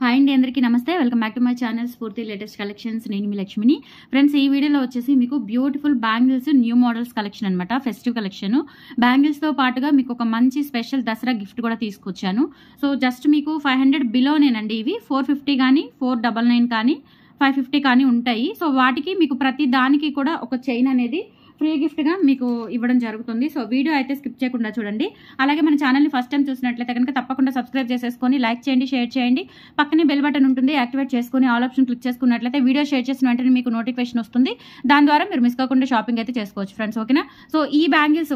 Hi అండి, అందరికీ నమస్తే. Welcome back to my channel Spoorthi latest collections. నేను మీ లక్ష్మిని. ఫ్రెండ్స్, ఈ వీడియోలో వచ్చేసి మీకు beautiful bangles new models collection అనమాట. Festive collection. బ్యాంగిల్స్తో పాటుగా మీకు ఒక మంచి స్పెషల్ దసరా గిఫ్ట్ కూడా తీసుకొచ్చాను. సో జస్ట్ మీకు 500 బిలోనేనండి. ఇవి 450 కానీ 499 కానీ 550 కానీ ఉంటాయి. సో వాటికి మీకు ప్రతి దానికి కూడా ఒక చైన్ అనేది ఫ్రీ గిఫ్ట్గా మీకు ఇవ్వడం జరుగుతుంది. సో వీడియో అయితే స్కిప్ చేయకుండా చూడండి. అలాగే మన ఛానల్ని ఫస్ట్ టైం చూసినట్లయితే కనుక తప్పకుండా సబ్స్క్రైబ్ చేసేసుకొని లైక్ చేయండి, షేర్ చేయండి. పక్కనే బెల్ బటన్ ఉంటుంది, యాక్టివేట్ చేసుకొని ఆల్ ఆప్షన్ క్లిక్ చేసుకున్నట్లయితే వీడియో షేర్ చేసిన వెంటనే మీకు నోటిఫికేషన్ వస్తుంది. దాని ద్వారా మీరు మిస్ కాకుండా షాపింగ్ అయితే చేసుకోవచ్చు ఫ్రెండ్స్. ఓకేనా? సో ఈ బ్యాంగిల్స్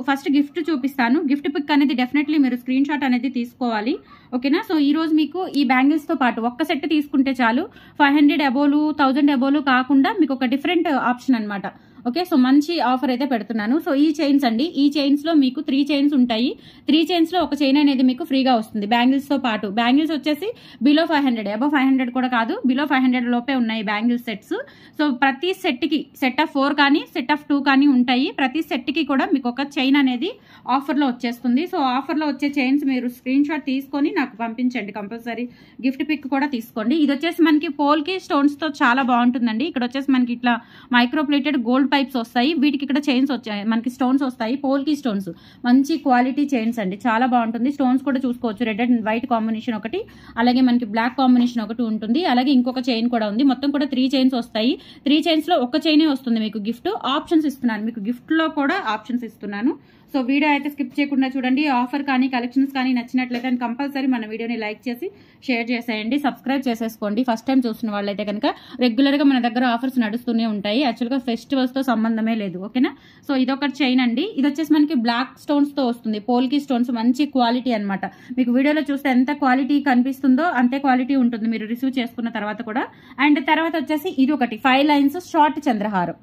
ఫస్ట్ గిఫ్ట్ చూపిస్తాను. గిఫ్ట్ పిక్ అనేది డెఫినెట్లీ మీరు స్క్రీన్ షాట్ అనేది తీసుకోవాలి. ఓకేనా? సో ఈ రోజు మీకు ఈ బ్యాంగిల్స్తో పాటు ఒక్క సెట్ తీసుకుంటే చాలు. 500 అబోలు 1000 అబోలు కాకుండా మీకు ఒక డిఫరెంట్ ఆప్షన్ అనమాట. ఓకే, సో మంచి ఆఫర్ అయితే పెడుతున్నాను. సో ఈ చైన్స్ అండి, ఈ చైన్స్ లో మీకు 3 చైన్స్ ఉంటాయి. 3 చైన్స్ లో ఒక చైన్ అనేది మీకు ఫ్రీగా వస్తుంది బ్యాంగిల్స్ తో పాటు. బ్యాంగిల్స్ వచ్చేసి బిలో 500, అబో 500 కూడా కాదు, బిలో 500 లోపే ఉన్నాయి బ్యాంగిల్ సెట్స్. సో ప్రతి సెట్ కి సెట్ ఆఫ్ 4 కానీ సెట్ ఆఫ్ 2 కానీ ఉంటాయి. ప్రతి సెట్ కి కూడా మీకు ఒక చైన్ అనేది ఆఫర్ లో వచ్చేస్తుంది. సో ఆఫర్ లో వచ్చే చైన్స్ మీరు స్క్రీన్ షాట్ తీసుకొని నాకు పంపించండి. కంపల్సరీ గిఫ్ట్ పిక్ కూడా తీసుకోండి. ఇది వచ్చేసి మనకి పోల్కి స్టోన్స్ తో చాలా బాగుంటుందండి. ఇక్కడ వచ్చేసి మనకి ఇట్లా మైక్రోప్లేటెడ్ గోల్డ్ పైప్స్ వస్తాయి. వీటికి ఇక్కడ చైన్స్ వచ్చాయి, మనకి స్టోన్స్ వస్తాయి. పోల్కి స్టోన్స్ మంచి క్వాలిటీ చైన్స్ అండి, చాలా బాగుంటుంది. స్టోన్స్ కూడా చూసుకోవచ్చు. రెడ్ అండ్ వైట్ కాంబినేషన్ ఒకటి, అలాగే మనకి బ్లాక్ కాంబినేషన్ ఒకటి ఉంటుంది. అలాగే ఇంకొక చైన్ కూడా ఉంది. మొత్తం కూడా 3 చైన్స్ వస్తాయి. 3 చైన్స్ లో ఒక చైనే వస్తుంది మీకు గిఫ్ట్. ఆప్షన్స్ ఇస్తున్నాను, మీకు గిఫ్ట్ లో కూడా ఆప్షన్స్ ఇస్తున్నాను. సో వీడియో అయితే స్కిప్ చేయకుండా చూడండి. ఆఫర్ కానీ కలెక్షన్స్ కానీ నచ్చినట్లయితే కంపల్సరీ మన వీడియోని లైక్ చేసి షేర్ చేసేయండి, సబ్స్క్రైబ్ చేసేసుకోండి. ఫస్ట్ టైం చూస్తున్న వాళ్ళైతే కనుక రెగ్యులర్ గా మన దగ్గర ఆఫర్స్ నడుస్తూనే ఉంటాయి. యాక్చువల్గా ఫెస్టివల్స్ తో సంబంధమే లేదు. ఓకేనా? సో ఇదొక చైన్ అండి. ఇది వచ్చేసి మనకి బ్లాక్ స్టోన్స్ తో వస్తుంది. పోల్కి స్టోన్స్ మంచి క్వాలిటీ అనమాట. మీకు వీడియోలో చూస్తే ఎంత క్వాలిటీ కనిపిస్తుందో అంతే క్వాలిటీ ఉంటుంది మీరు రిసీవ్ చేసుకున్న తర్వాత కూడా. అండ్ తర్వాత వచ్చేసి ఇది ఒకటి 5 లైన్స్ షార్ట్ చంద్రహారం.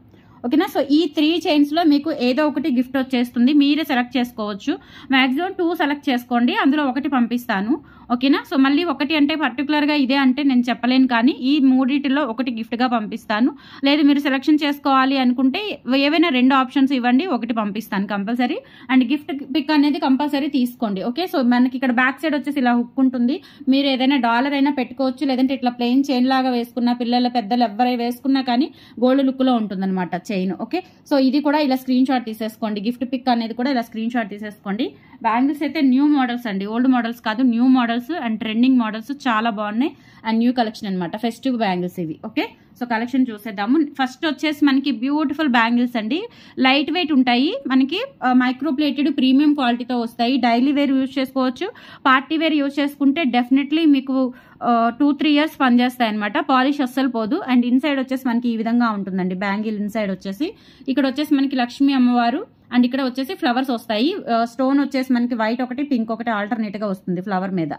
ఓకేనా? సో ఈ 3 చైన్స్ లో మీకు ఏదో ఒకటి గిఫ్ట్ వచ్చేస్తుంది. మీరే సెలెక్ట్ చేసుకోవచ్చు. మాక్సిమం 2 సెలెక్ట్ చేసుకోండి, అందులో ఒకటి పంపిస్తాను. ఓకేనా? సో మళ్ళీ ఒకటి అంటే పర్టికులర్ గా ఇదే అంటే నేను చెప్పలేను, కానీ ఈ 3 ఒకటి గిఫ్ట్ గా పంపిస్తాను. లేదు మీరు సెలెక్షన్ చేసుకోవాలి అనుకుంటే ఏవైనా 2 ఆప్షన్స్ ఇవ్వండి, ఒకటి పంపిస్తాను కంపల్సరీ. అండ్ గిఫ్ట్ పిక్ అనేది కంపల్సరీ తీసుకోండి. ఓకే? సో మనకి ఇక్కడ బ్యాక్ సైడ్ వచ్చేసి ఇలా హుక్ ఉంటుంది. మీరు ఏదైనా డాలర్ అయినా పెట్టుకోవచ్చు, లేదంటే ఇట్లా ప్లెయిన్ చైన్ లాగా వేసుకున్నా, పిల్లల పెద్దలు ఎవరై వేసుకున్నా కానీ గోల్డ్ లుక్ లో ఉంటుంది అనమాట చైన్. ఓకే? సో ఇది కూడా ఇలా స్క్రీన్ షాట్ తీసేసుకోండి. గిఫ్ట్ పిక్ అనేది కూడా ఇలా స్క్రీన్ షాట్ తీసేసుకోండి. బ్యాంగిల్స్ అయితే న్యూ మోడల్స్ అండి, ఓల్డ్ మోడల్స్ కాదు, new models and trending models చాలా బాగున్నాయి. అండ్ న్యూ కలెక్షన్ అనమాట, ఫెస్టివ్ బ్యాంగిల్స్ ఇవి. ఓకే? సో కలెక్షన్ చూసేద్దాము. ఫస్ట్ వచ్చేసి మనకి బ్యూటిఫుల్ బ్యాంగిల్స్ అండి. లైట్ వెయిట్ ఉంటాయి, మనకి మైక్రోప్లేటెడ్ ప్రీమియం క్వాలిటీతో వస్తాయి. డైలీ వేర్ యూజ్ చేసుకోవచ్చు, పార్టీ వేర్ యూజ్ చేసుకుంటే డెఫినెట్లీ మీకు 2-3 ఇయర్స్ పనిచేస్తాయి అనమాట. పాలిష్ అస్సలు పోదు. అండ్ ఇన్సైడ్ వచ్చేసి మనకి ఈ విధంగా ఉంటుందండి బ్యాంగిల్. ఇన్సైడ్ వచ్చేసి ఇక్కడ వచ్చేసి మనకి లక్ష్మీ అమ్మవారు అండ్ ఇక్కడ వచ్చేసి ఫ్లవర్స్ వస్తాయి. స్టోన్ వచ్చేసి మనకి వైట్ ఒకటి పింక్ ఒకటి ఆల్టర్నేట్ గా వస్తుంది ఫ్లవర్ మీద.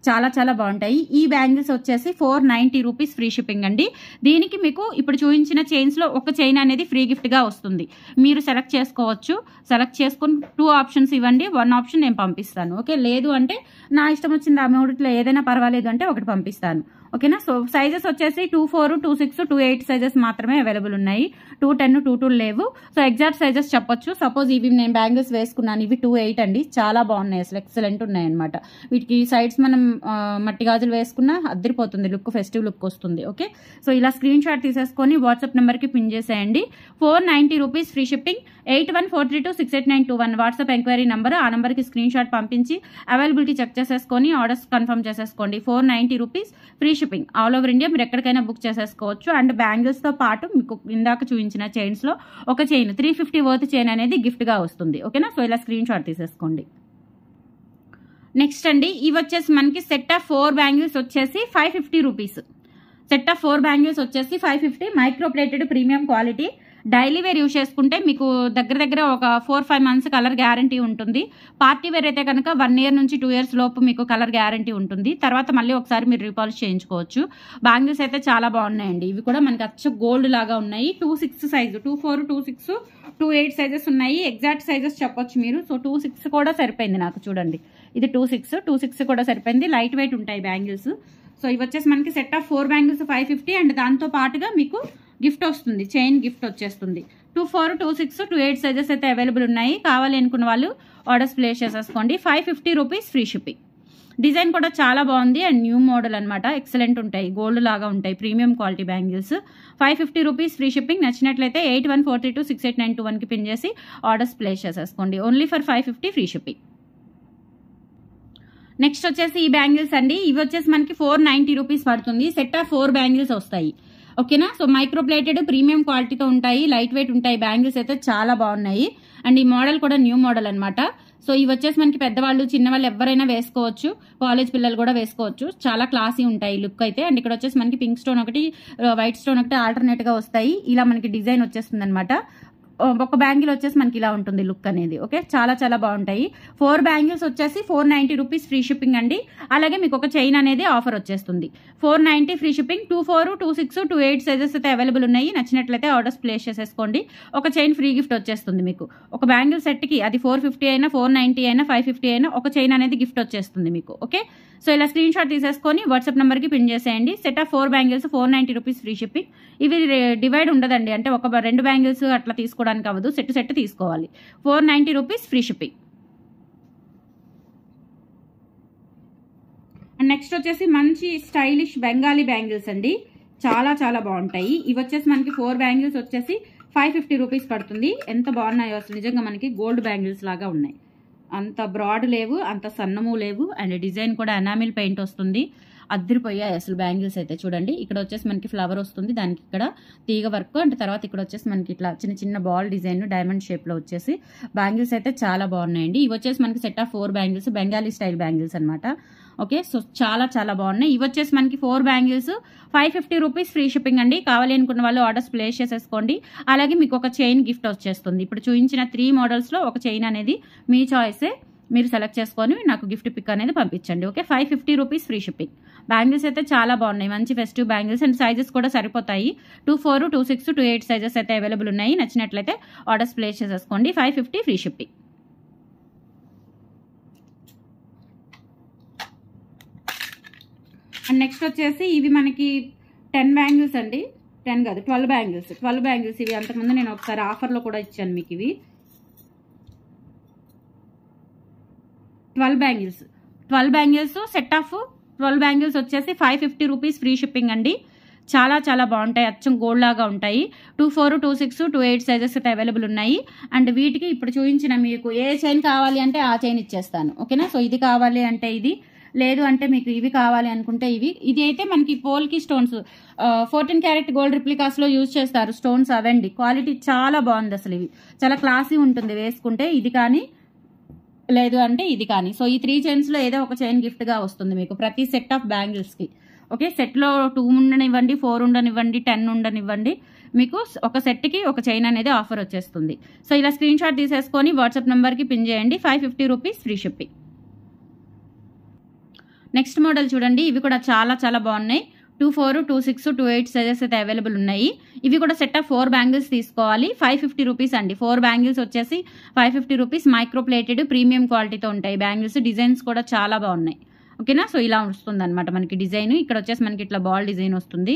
చాలా చాలా బాగుంటాయి. ఈ బ్యాంగిల్స్ వచ్చేసి 490 రూపీస్ ఫ్రీ షిప్పింగ్ అండి. దీనికి మీకు ఇప్పుడు చూపించిన చైన్స్ లో ఒక చైన్ అనేది ఫ్రీ గిఫ్ట్ గా వస్తుంది. మీరు సెలెక్ట్ చేసుకోవచ్చు. సెలెక్ట్ చేసుకుని 2 ఆప్షన్స్ ఇవ్వండి, 1 ఆప్షన్ నేను పంపిస్తాను. ఓకే? లేదు అంటే నా ఇష్టం వచ్చింది ఆ మూడిట్లో ఏదైనా పర్వాలేదు అంటే ఒకటి పంపిస్తాను. ఓకేనా? సో సైజెస్ వచ్చేసి 24, 26, 28 సైజెస్ మాత్రమే అవైలబుల్ ఉన్నాయి. 210, 22 లేవు. సో ఎగ్జాక్ట్ సైజెస్ చెప్పొచ్చు. సపోజ్ ఇవి నేను బ్యాంగిల్స్ వేసుకున్నాను, ఇవి 28 అండి. చాలా బాగున్నాయి, అసలు ఎక్సలెంట్ ఉన్నాయి అనమాట. వీటికి సైడ్స్ మనం మట్టి గాజులు వేసుకున్నా అద్దరిపోతుంది, లుక్ ఫెస్టివ్ లుక్ వస్తుంది. ఓకే? సో ఇలా స్క్రీన్ షాట్ తీసేసుకొని వాట్సాప్ నెంబర్ కి పిన్ చేసేయండి. 490 rupees free shipping. 8143268921 WhatsApp enquiry number. ఆ నెంబర్ కి స్క్రీన్ షాట్ పంపించి అవైలబిలిటీ చెక్ చేసేసుకొని ఆర్డర్స్ కన్ఫర్మ్ చేసేసుకోండి. 490 rupees free shipping. All over India మీరు ఎక్కడికైనా బుక్ చేసేసుకోవచ్చు. అండ్ బ్యాంగిల్స్ తో పాటు మీకు ఇందాక చూపించిన చైన్స్ లో ఒక చైన్ 350 వర్త్ చైన్ అనేది గిఫ్ట్ గా వస్తుంది. ఓకేనా? సో ఇలా స్క్రీన్ షాట్ తీసేసుకోండి. నెక్స్ట్ అండి, ఇవి వచ్చేసి మనకి సెట్ ఆఫ్ 4 బ్యాంగిల్స్ వచ్చేసి 550 రూపీస్. సెట్ ఆఫ్ 4 బ్యాంగిల్స్ వచ్చేసి 550. Microplated premium quality. Daily wear use చేసుకుంటే మీకు దగ్గర ఒక 4-5 మంత్స్ కలర్ గ్యారంటీ ఉంటుంది. పార్టీ వేర్ అయితే కనుక 1 ఇయర్ నుంచి 2 ఇయర్స్ లోపు మీకు కలర్ గ్యారంటీ ఉంటుంది. తర్వాత మళ్ళీ ఒకసారి మీరు రీపాలిష్ చేయించుకోవచ్చు. బ్యాంగిల్స్ అయితే చాలా బాగున్నాయండి. ఇవి కూడా మనకి అచ్చ గోల్డ్ లాగా ఉన్నాయి. 26 సైజు, 24, 26, 28 సైజెస్ ఉన్నాయి. ఎగ్జాక్ట్ సైజెస్ చెప్పొచ్చు మీరు. సో 26 కూడా సరిపోయింది నాకు. చూడండి, ఇది 26 కూడా సరిపోయింది. లైట్ వెయిట్ ఉంటాయి బ్యాంగిల్స్. సో ఇవి వచ్చేసి మనకి సెట్ ఆఫ్ 4 బ్యాంగిల్స్ 550. అండ్ దాంతో పాటుగా మీకు గిఫ్ట్ వస్తుంది, చైన్ గిఫ్ట్ వచ్చేస్తుంది. 24, 26, 28 సైజెస్ అయితే అవైలబుల్ ఉన్నాయి. కావాలి అనుకున్న వాళ్ళు ఆర్డర్స్ ప్లేస్ చేసేసుకోండి. 550 రూపీస్ ఫ్రీ షిప్పింగ్. డిజైన్ కూడా చాలా బాగుంది అండ్ న్యూ మోడల్ అనమాట. ఎక్సలెంట్ ఉంటాయి, గోల్డ్ లాగా ఉంటాయి, premium quality bangles. 550 rupees free shipping. నచ్చినట్లయితే 8143268921కి పిన్ చేసి ఆర్డర్స్ ప్లేస్ చేసేసుకోండి. Only for 550 free shipping. Next వచ్చేసి ఈ బ్యాంగిల్స్ అండి. ఇవి వచ్చేసి మనకి 490 రూపీస్ పడుతుంది. సెట్ ఆఫ్ 4 బ్యాంగిల్స్ వస్తాయి. ఓకేనా. సో మైక్రో ప్లేటెడ్ ప్రీమియం క్వాలిటీతో ఉంటాయి, లైట్ వెయిట్ ఉంటాయి. బ్యాంగిల్స్ అయితే చాలా బాగున్నాయి అండ్ ఈ మోడల్ కూడా న్యూ మోడల్ అనమాట. సో ఇవి వచ్చేసి మనకి పెద్దవాళ్ళు చిన్నవాళ్ళు ఎవరైనా వేసుకోవచ్చు, కాలేజ్ పిల్లలు కూడా వేసుకోవచ్చు. చాలా క్లాసీ ఉంటాయి లుక్ అయితే. అండ్ ఇక్కడ వచ్చేసి మనకి పింక్ స్టోన్ ఒకటి, వైట్ స్టోన్ ఒకటి ఆల్టర్నేట్ గా వస్తాయి. ఇలా మనకి డిజైన్ వచ్చేస్తుంది అనమాట. ఒక బ్యాంగిల్ వచ్చేసి మనకి ఇలా ఉంటుంది లుక్ అనేది. ఓకే, చాలా చాలా బాగుంటాయి. 4 బ్యాంగిల్స్ వచ్చేసి 490 రూపీస్ ఫ్రీ షిప్పింగ్ అండి. అలాగే మీకు ఒక చైన్ అనేది ఆఫర్ వచ్చేస్తుంది. 490 ఫ్రీ షిప్పింగ్. 24, 26, 28 సైజెస్ అయితే అవైలబుల్ ఉన్నాయి. నచ్చినట్లయితే ఆర్డర్స్ ప్లేస్ చేసేసుకోండి. ఒక చైన్ ఫ్రీ గిఫ్ట్ వచ్చేస్తుంది మీకు. ఒక బ్యాంగిల్ సెట్ కి అది 450 అయినా 490 అయినా 550 అయినా ఒక చైన్ అనేది గిఫ్ట్ వచ్చేస్తుంది మీకు. ఓకే, సో ఇలా స్క్రీన్ షాట్ తీసేసుకొని వాట్సాప్ నెంబర్ కి పిన్ చేసేయండి. Set of 4 bangles 490 rupees free shipping. ఇవి డివైడ్ ఉండదండి, అంటే ఒక 2 బ్యాంగిల్స్ అట్లా తీసుకోవడానికి అవ్వదు, సెట్ తీసుకోవాలి. 490 rupees free shipping. And next వచ్చేసి మంచి స్టైలిష్ బెంగాలీ బ్యాంగిల్స్ అండి. చాలా చాలా బాగుంటాయి. ఇవి వచ్చేసి మనకి 4 బ్యాంగిల్స్ వచ్చేసి 550 రూపీస్ పడుతుంది. ఎంత బాగున్నాయో అసలు, నిజంగా మనకి గోల్డ్ బ్యాంగిల్స్ లాగా ఉన్నాయి. అంత బ్రాడ్ లేవు, అంత సన్నము లేవు. అండ్ డిజైన్ కూడా ఎనామిల్ పెయింట్ వస్తుంది. అద్దరిపోయాయి అసలు బ్యాంగిల్స్ అయితే. చూడండి, ఇక్కడ వచ్చేసి మనకి ఫ్లవర్ వస్తుంది, దానికి ఇక్కడ తీగ వర్క్. అండ్ తర్వాత ఇక్కడ వచ్చేసి మనకి ఇట్లా చిన్న చిన్న బాల్ డిజైన్ డైమండ్ షేప్ లో వచ్చేసి బ్యాంగిల్స్ అయితే చాలా బాగున్నాయండి. ఇవి వచ్చేసి మనకి set of 4 bangles, Bengali style bangles అనమాట. ఓకే, సో చాలా చాలా బాగున్నాయి. ఇవి వచ్చేసి మనకి 4 బ్యాంగిల్స్ 550 రూపీస్ ఫ్రీ షిప్పింగ్ అండి. కావాలి అనుకున్న వాళ్ళు ఆర్డర్స్ ప్లేస్ చేసేసుకోండి. అలాగే మీకు ఒక చైన్ గిఫ్ట్ వచ్చేస్తుంది. ఇప్పుడు చూపించిన 3 మోడల్స్ లో ఒక చైన్ అనేది మీ చాయిసే, మీరు సెలెక్ట్ చేసుకొని నాకు గిఫ్ట్ పిక్ అనేది పంపించండి. Okay, 550 rupees free shipping. Bangles అయితే చాలా బాగున్నాయి, మంచి ఫెస్టివ్ బ్యాంగిల్స్. అండ్ సైజెస్ కూడా సరిపోతాయి. 24, 26, 28 సైజెస్ అయితే అవైలబుల్ ఉన్నాయి. నచ్చినట్లయితే ఆర్డర్స్ ప్లేస్ చేసేసుకోండి. 550 ఫ్రీ షిప్పింగ్. అండ్ నెక్స్ట్ వచ్చేసి ఇవి మనకి 10 బ్యాంగిల్స్ అండి. 10 కాదు, 12 బ్యాంగిల్స్. 12 బ్యాంగిల్స్ ఇవి అంతకుముందు నేను ఒకసారి ఆఫర్లో కూడా ఇచ్చాను మీకు. ఇవి 12 bangles. 12 bangles set of 12 bangles వచ్చేసి 550 రూపీస్ ఫ్రీ షిప్పింగ్ అండి. చాలా చాలా బాగుంటాయి, అచ్చం గోల్డ్ లాగా ఉంటాయి. 24, 26, 28 సైజెస్ అయితే అవైలబుల్ ఉన్నాయి. అండ్ వీటికి ఇప్పుడు చూపించిన మీకు ఏ చైన్ కావాలి అంటే ఆ చైన్ ఇచ్చేస్తాను. ఓకేనా. సో ఇది కావాలి అంటే ఇది, లేదు అంటే మీకు ఇవి కావాలి అనుకుంటే ఇవి. ఇది అయితే మనకి పోల్కి స్టోన్స్ 14 క్యారెట్ గోల్డ్ రిప్లికాస్ లో యూజ్ చేస్తారు స్టోన్స్. అవండి, క్వాలిటీ చాలా బాగుంది అసలు. ఇవి చాలా క్లాసీ ఉంటుంది వేసుకుంటే. ఇది కానీ లేదు అంటే ఇది కానీ. సో ఈ 3 చైన్స్ లో ఏదో ఒక చైన్ గిఫ్ట్ గా వస్తుంది మీకు ప్రతి సెట్ ఆఫ్ బ్యాంగిల్స్ కి. ఓకే, సెట్ లో 2 ఉండనివ్వండి, 4 ఉండనివ్వండి, 10 ఉండనివ్వండి, మీకు ఒక సెట్ కి ఒక చైన్ అనేది ఆఫర్ వచ్చేస్తుంది. సో ఇలా స్క్రీన్ షాట్ తీసేసుకొని వాట్సాప్ నెంబర్ కి పిన్ చేయండి. 550 rupees free shipping. Next model చూడండి, ఇవి కూడా చాలా చాలా బాగున్నాయి. 24, 26, 28 సైజెస్ అయితే అవైలబుల్ ఉన్నాయి. ఇవి కూడా సెట్ ఆఫ్ 4 బ్యాంగిల్స్ తీసుకోవాలి. 550 రూపీస్ అండి. 4 బ్యాంగిల్స్ వచ్చేసి 550 రూపీస్. మైక్రో ప్లేటెడ్ ప్రీమియం క్వాలిటీతో ఉంటాయి బ్యాంగిల్స్. డిజైన్స్ కూడా చాలా బాగున్నాయి. ఓకేనా. సో ఇలా వస్తుంది అనమాట మనకి డిజైన్. ఇక్కడ వచ్చేసి మనకి ఇట్లా బాల్ డిజైన్ వస్తుంది,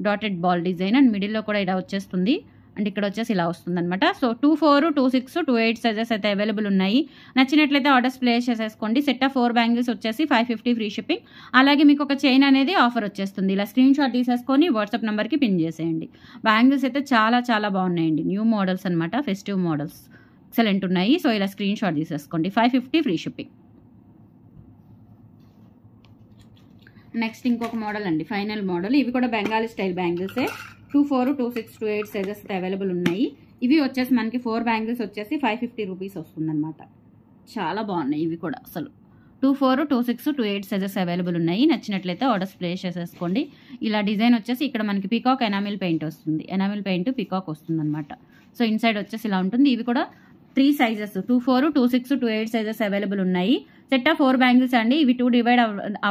డాటెడ్ బాల్ డిజైన్. అండ్ మిడిల్లో కూడా ఇలా వచ్చేస్తుంది. అండ్ ఇక్కడ వచ్చేసి ఇలా వస్తుంది అనమాట. సో 24, 26, 28 సైజెస్ అయితే అవైలబుల్ ఉన్నాయి. నచ్చినట్లయితే ఆర్డర్స్ ప్లేస్ చేసేసుకోండి. సెట్ ఆఫ్ 4 బ్యాంగిల్స్ వచ్చేసి 550 ఫ్రీ షిప్పింగ్. అలాగే మీకు ఒక చైన్ అనేది ఆఫర్ వచ్చేస్తుంది. ఇలా స్క్రీన్ షాట్ తీసేసుకొని వాట్సాప్ నెంబర్కి పిన్ చేసేయండి. బ్యాంగిల్స్ అయితే చాలా చాలా బాగున్నాయండి. న్యూ మోడల్స్ అనమాట, ఫెస్టివ్ మోడల్స్ ఎక్సలెంట్ ఉన్నాయి. సో ఇలా స్క్రీన్ షాట్ తీసేసుకోండి. 550 ఫ్రీ షిప్పింగ్. నెక్స్ట్ ఇంకొక మోడల్ అండి, ఫైనల్ మోడల్. ఇవి కూడా బెంగాలీ స్టైల్ బ్యాంగిల్సే. 24, 26, 28 సైజెస్ అయితే అవైలబుల్ ఉన్నాయి. ఇవి వచ్చేసి మనకి 4 బ్యాంగిల్స్ వచ్చేసి 550 రూపీస్ వస్తుందన్నమాట. చాలా బాగున్నాయి ఇవి కూడా అసలు. 24, 26, 28 సైజెస్ అవైలబుల్ ఉన్నాయి. నచ్చినట్లయితే ఆర్డర్స్ ప్లేస్ చేసేసుకోండి. ఇలా డిజైన్ వచ్చేసి ఇక్కడ మనకి పీకాక్ ఎనామిల్ పెయింట్ వస్తుంది. ఎనామిల్ పెయింట్ పీకాక్ వస్తుంది అనమాట. సో ఇన్సైడ్ వచ్చేసి ఇలా ఉంటుంది. ఇవి కూడా 3 సైజెస్ 24, 26, 28 సైజెస్ అవైలబుల్ ఉన్నాయి. సెట్ ఆఫ్ 4 బ్యాంగిల్స్ అండి. ఇవి 2 డివైడ్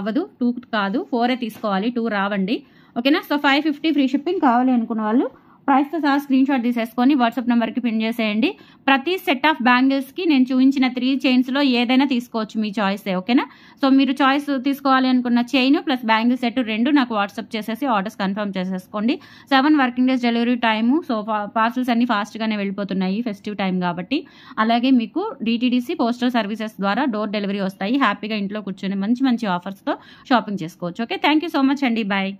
అవ్వదు, 2 కాదు 4 తీసుకోవాలి, 2 రావండి. ఓకేనా. So 550 free shipping. కావాలి అనుకున్న వాళ్ళు ప్రైస్తో సహా స్క్రీన్ షాట్ తీసేసుకొని వాట్సాప్ నెంబర్కి పిన్ చేసేయండి. ప్రతి సెట్ ఆఫ్ బ్యాంగిల్స్కి నేను చూపించిన 3 చైన్స్లో ఏదైనా తీసుకోవచ్చు, మీ చాయిసే. ఓకేనా? సో మీరు చాయిస్ తీసుకోవాలి అనుకున్న చైన్ ప్లస్ బ్యాంగిల్ సెట్ 2 నాకు వాట్సాప్ చేసేసి ఆర్డర్స్ కన్ఫర్మ్ చేసేసుకోండి. 7 working days delivery time. So parcels అన్ని ఫాస్ట్గానే వెళ్ళిపోతున్నాయి ఫెస్టివ్ టైం కాబట్టి. అలాగే మీకు DTDC పోస్టల్ సర్వీసెస్ ద్వారా డోర్ డెలివరీ వస్తాయి. హ్యాపీగా ఇంట్లో కూర్చొని మంచి మంచి ఆఫర్స్తో షాపింగ్ చేసుకోవచ్చు. Okay, thank you so much అండి. బాయ్.